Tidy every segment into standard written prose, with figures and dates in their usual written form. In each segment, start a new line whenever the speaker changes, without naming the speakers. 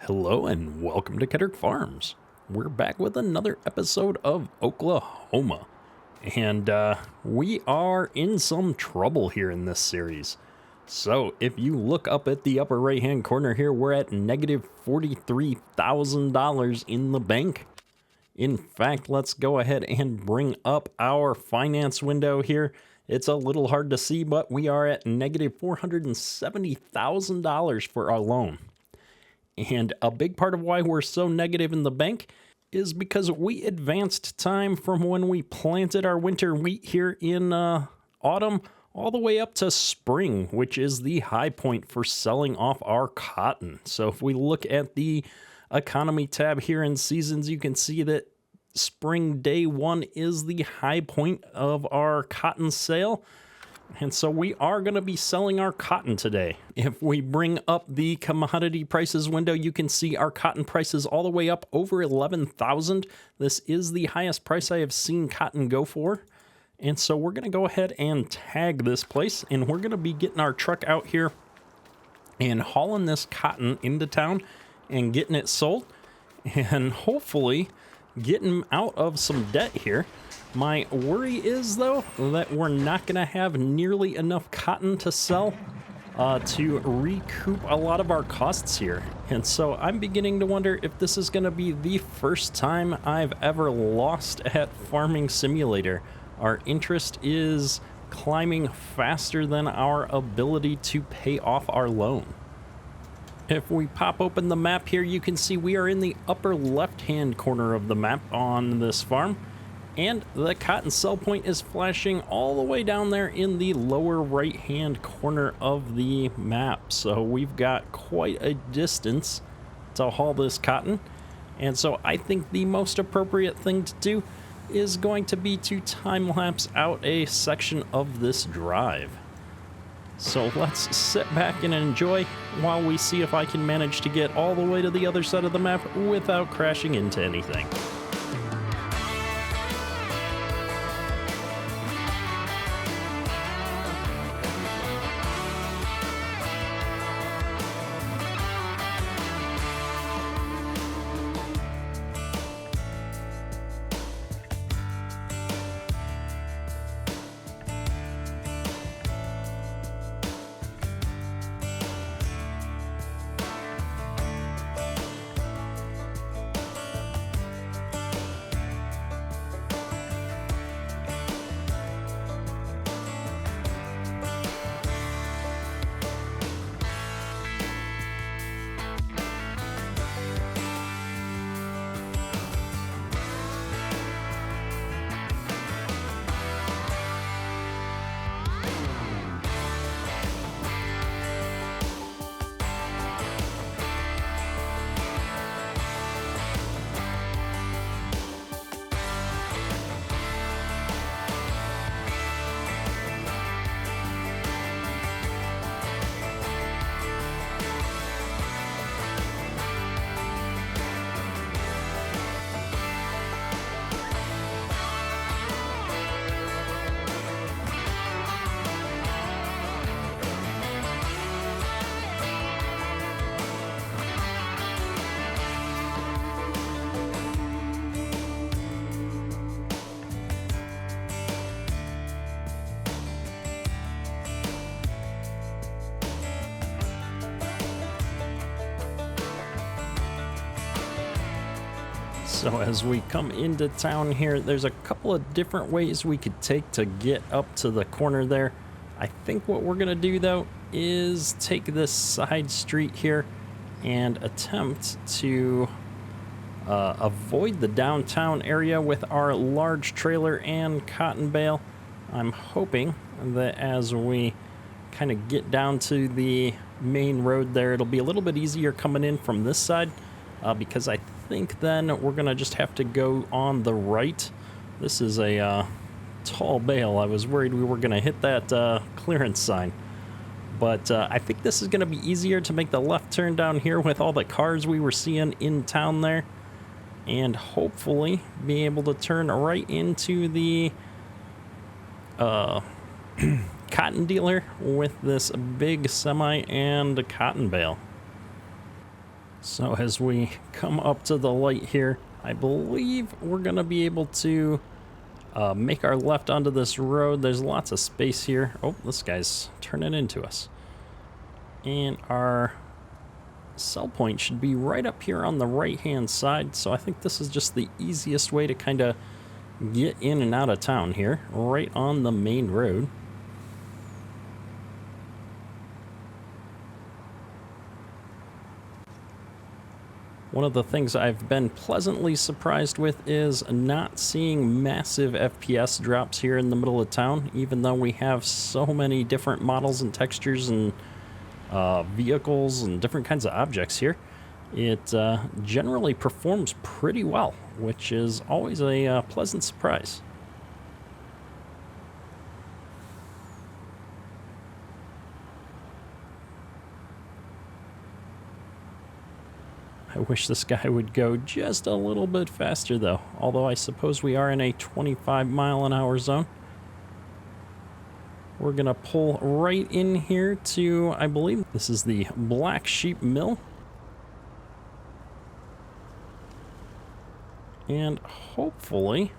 Hello and welcome to Kedrick Farms. We're back with another episode of Oklahoma. And we are in some trouble here in this series. So if you look up at the upper right hand corner here, we're at negative $43,000 in the bank. In fact, let's go ahead and bring up our finance window here. It's a little hard to see, but we are at negative $470,000 for our loan. And a big part of why we're so negative in the bank is because we advanced time from when we planted our winter wheat here in autumn all the way up to spring, which is the high point for selling off our cotton. So if we look at the economy tab here in seasons, you can see that spring day one is the high point of our cotton sale. And so we are going to be selling our cotton today. If we bring up the commodity prices window, you can see our cotton prices all the way up over 11,000. This is the highest price I have seen cotton go for. And so we're going to go ahead and tag this place, and we're going to be getting our truck out here and hauling this cotton into town and getting it sold and hopefully getting out of some debt here. My worry is, though, that we're not going to have nearly enough cotton to sell to recoup a lot of our costs here. And so I'm beginning to wonder if this is going to be the first time I've ever lost at Farming Simulator. Our interest is climbing faster than our ability to pay off our loan. If we pop open the map here, you can see we are in the upper left-hand corner of the map on this farm. And the cotton sell point is flashing all the way down there in the lower right-hand corner of the map. So we've got quite a distance to haul this cotton. And so I think the most appropriate thing to do is going to be to time-lapse out a section of this drive. So let's sit back and enjoy while we see if I can manage to get all the way to the other side of the map without crashing into anything. So as we come into town here, there's a couple of different ways we could take to get up to the corner there. I think what we're going to do, though, is take this side street here and attempt to avoid the downtown area with our large trailer and cotton bale. I'm hoping that as we kind of get down to the main road there, it'll be a little bit easier coming in from this side. Because I think then we're going to just have to go on the right. This is a tall bale. I was worried we were going to hit that clearance sign. But I think this is going to be easier to make the left turn down here with all the cars we were seeing in town there. And hopefully be able to turn right into the cotton dealer with this big semi and a cotton bale. So as we come up to the light here, I believe we're going to be able to make our left onto this road. There's lots of space here. Oh, this guy's turning into us. And our sell point should be right up here on the right-hand side. So I think this is just the easiest way to kind of get in and out of town here, right on the main road. One of the things I've been pleasantly surprised with is not seeing massive FPS drops here in the middle of town, even though we have so many different models and textures and vehicles and different kinds of objects here. It generally performs pretty well, which is always a pleasant surprise. I wish this guy would go just a little bit faster though, although I suppose we are in a 25-mile-an-hour zone. We're gonna pull right in here to, I believe this is the Black Sheep Mill. And hopefully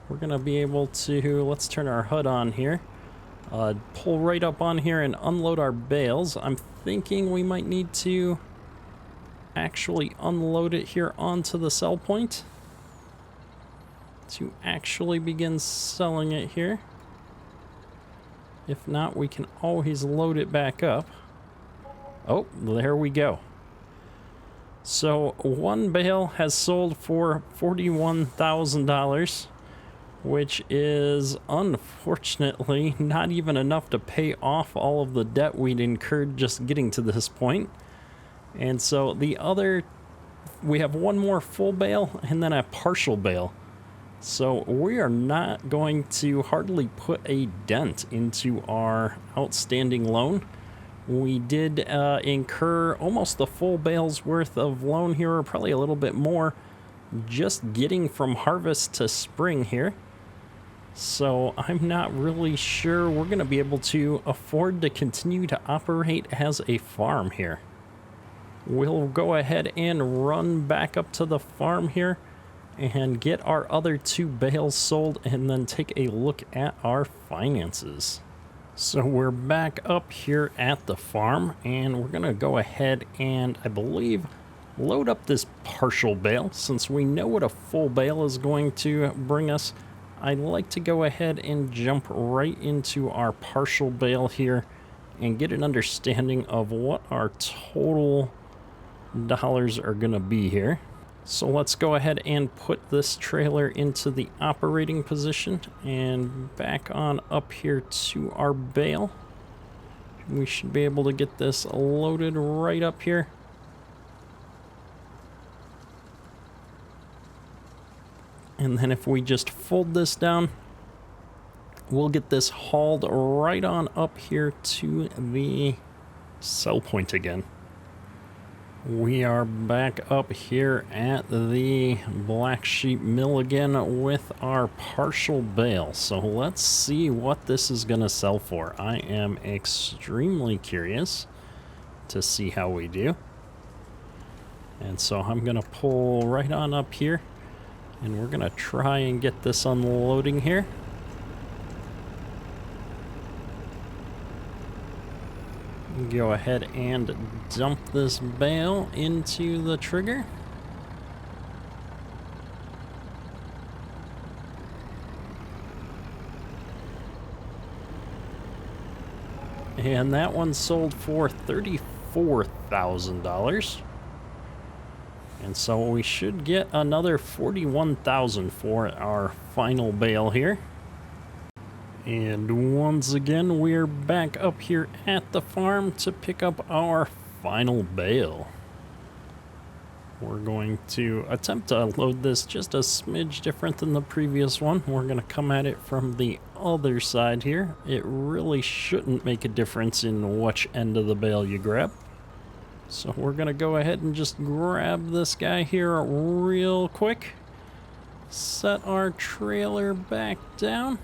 we're gonna be able to, let's turn our HUD on here, pull right up on here and unload our bales. I'm thinking we might need to actually unload it here onto the sell point to actually begin selling it here. If not, we can always load it back up. Oh, there we go. So one bale has sold for $41,000, which is unfortunately not even enough to pay off all of the debt we'd incurred just getting to this point. And so the other, we have one more full bale and then a partial bale. So we are not going to hardly put a dent into our outstanding loan. We did incur almost the full bale's worth of loan here, or probably a little bit more, just getting from harvest to spring here. So I'm not really sure we're going to be able to afford to continue to operate as a farm here. We'll go ahead and run back up to the farm here and get our other two bales sold and then take a look at our finances. So we're back up here at the farm and we're gonna go ahead and, I believe, load up this partial bale. Since we know what a full bale is going to bring us, I'd like to go ahead and jump right into our partial bale here and get an understanding of what our total dollars are gonna be here. So let's go ahead and put this trailer into the operating position and back on up here to our bale. We should be able to get this loaded right up here. And then if we just fold this down, we'll get this hauled right on up here to the sell point again. We are back up here at the Black Sheep Mill again with our partial bale. So let's see what this is going to sell for. I am extremely curious to see how we do. And so I'm going to pull right on up here and we're going to try and get this unloading here. Go ahead and dump this bale into the trigger. And that one sold for $34,000. And so we should get another $41,000 for our final bale here. And once again, we're back up here at the farm to pick up our final bale. We're going to attempt to load this just a smidge different than the previous one. We're going to come at it from the other side here. It really shouldn't make a difference in which end of the bale you grab. So we're going to go ahead and just grab this guy here real quick. Set our trailer back down.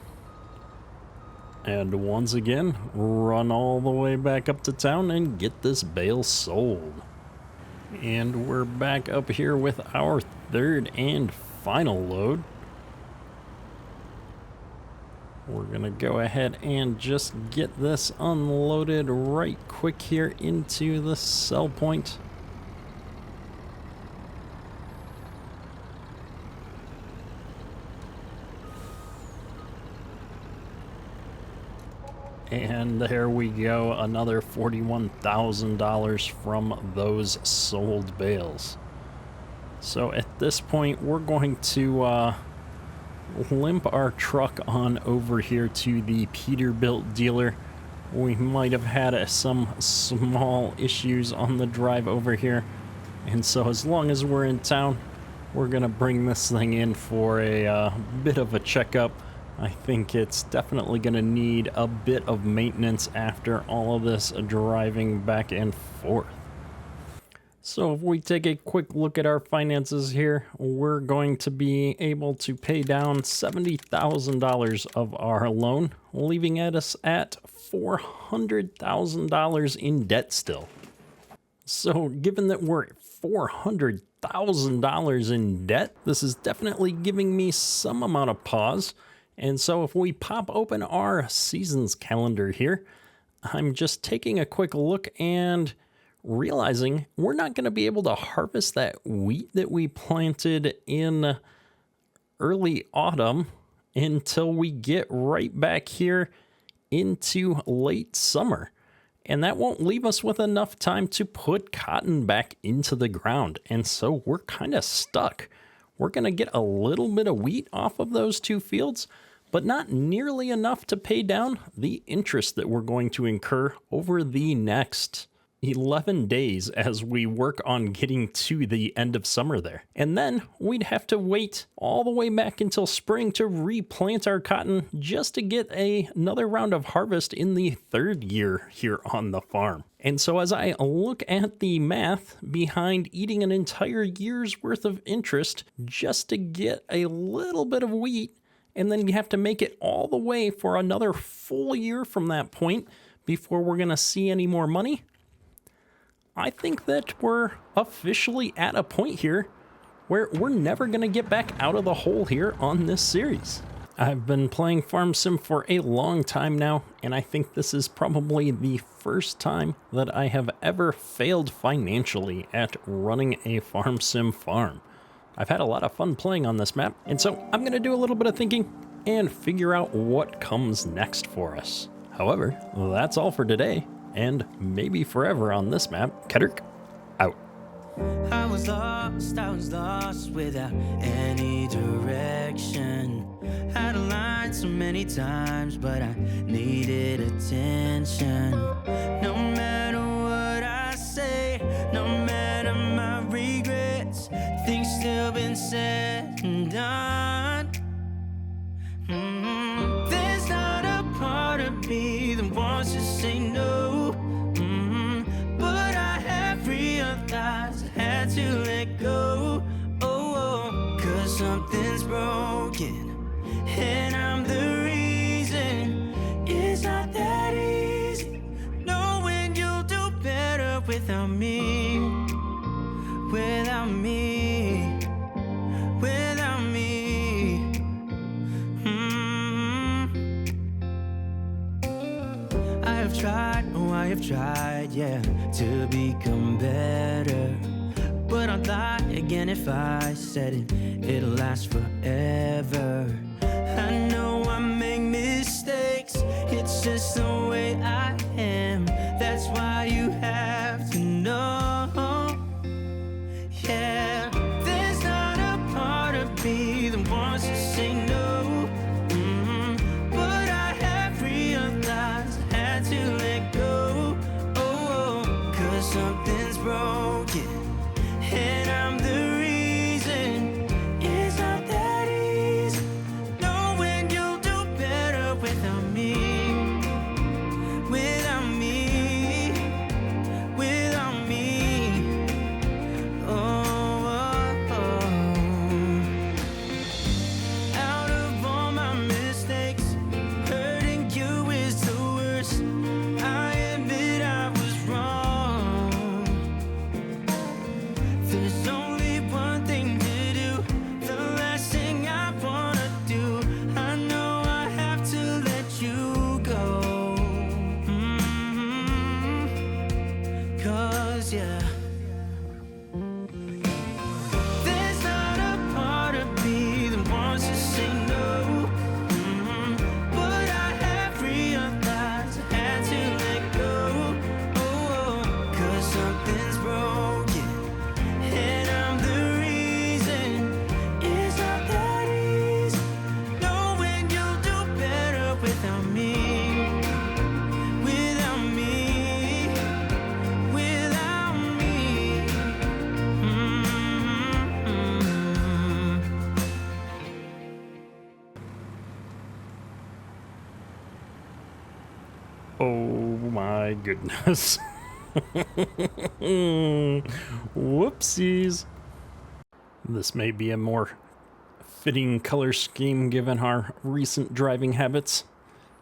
And once again, run all the way back up to town and get this bale sold. And we're back up here with our third and final load. We're gonna go ahead and just get this unloaded right quick here into the sell point. And there we go, another $41,000 from those sold bales. So at this point, we're going to limp our truck on over here to the Peterbilt dealer. We might have had some small issues on the drive over here. And so as long as we're in town, we're gonna bring this thing in for a bit of a checkup. I think it's definitely going to need a bit of maintenance after all of this driving back and forth. So if we take a quick look at our finances here, we're going to be able to pay down $70,000 of our loan, leaving us at $400,000 in debt still. So given that we're at $400,000 in debt, this is definitely giving me some amount of pause. And so if we pop open our seasons calendar here, I'm just taking a quick look and realizing we're not going to be able to harvest that wheat that we planted in early autumn until we get right back here into late summer. And that won't leave us with enough time to put cotton back into the ground. And so we're kind of stuck. We're going to get a little bit of wheat off of those two fields, but not nearly enough to pay down the interest that we're going to incur over the next 11 days as we work on getting to the end of summer there. And then we'd have to wait all the way back until spring to replant our cotton just to get another round of harvest in the third year here on the farm. And so as I look at the math behind eating an entire year's worth of interest just to get a little bit of wheat, and then you have to make it all the way for another full year from that point before we're going to see any more money, I think that we're officially at a point here where we're never going to get back out of the hole here on this series. I've been playing Farm Sim for a long time now, and I think this is probably the first time that I have ever failed financially at running a Farm Sim farm. I've had a lot of fun playing on this map, and so I'm going to do a little bit of thinking and figure out what comes next for us. However, that's all for today, and maybe forever on this map. Kadirk, out.
I was lost without any direction. Had a line so many times, but I needed attention. No matter what I say, no matter my regrets, things still been said and done. There's not a part of me that wants to say no, but I have realized I had to let go. Cause something's broken and I'm the reason. It's not that easy knowing you'll do better without me, without me, without me. I have tried, yeah, to become better. But I'd lie again if I said it'll last forever. I know I make mistakes, it's just the way I am. That's why you have to know, yeah. There's not a part of me that wants to say no, but I have realized I had to let go. Cause something's broken and I'm the reason. It's not that easy knowing you'll do better without me, There's only one thing to do, the last thing I wanna do. I know I have to let you go. 'Cause yeah, there's not a part of me that wants to say no. But I have realized I had to let go. 'Cause something's broken, and I'm the reason. It's not that easy knowing you'll do better without me. Without me. Without me.
Oh my goodness. Whoopsies. This may be a more fitting color scheme given our recent driving habits.